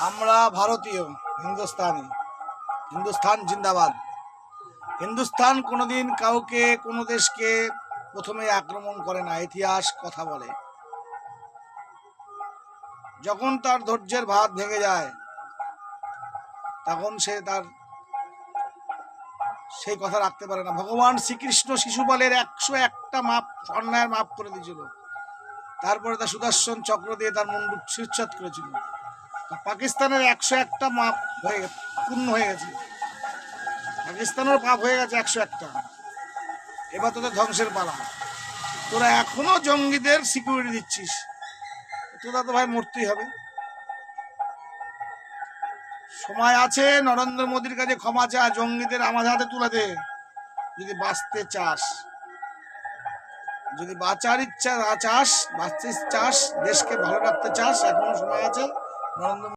আমরা ভারতীয়, হিন্দুস্তানি, হিন্দুস্তান জিন্দাবাদ। হিন্দুস্তান কোনোদিন কাউকে কোনো দেশকে প্রথমে আক্রমণ করে না, ইতিহাস কথা বলে। যখন তার ধৈর্যের ভাত ভেঙে যায় তখন সে তার সেই কথা রাখতে পারে না। ভগবান শ্রীকৃষ্ণ শিশুপালের 101টা মাপ অন্যায়ের মাপ করে দিয়েছিল, তারপরে তার সুদর্শন চক্র দিয়ে তার মুন্ডু শিরচ্ছাদ করেছিল। পাকিস্তানের 101টা মাপ পূর্ণ হয়ে গেছে, পাকিস্তানের পাপ হয়ে গেছে 101টা। এবার তোদের ধ্বংসের পালা। তোরা এখনো জঙ্গিদের সিকিউরিটি দিচ্ছিস, তোরা তো ভাই মরতেই হবে। সময় আছে, নরেন্দ্র মোদীর কাছে ক্ষমা চা, জঙ্গিদের আমাদের হাতে তুলে দে। যদি বাঁচতে চাস, যদি বাঁচার ইচ্ছা চাস, বাঁচতে চাস, দেশকে ভালো রাখতে চাস, এখনো সময় আছে। নরেন্দ্র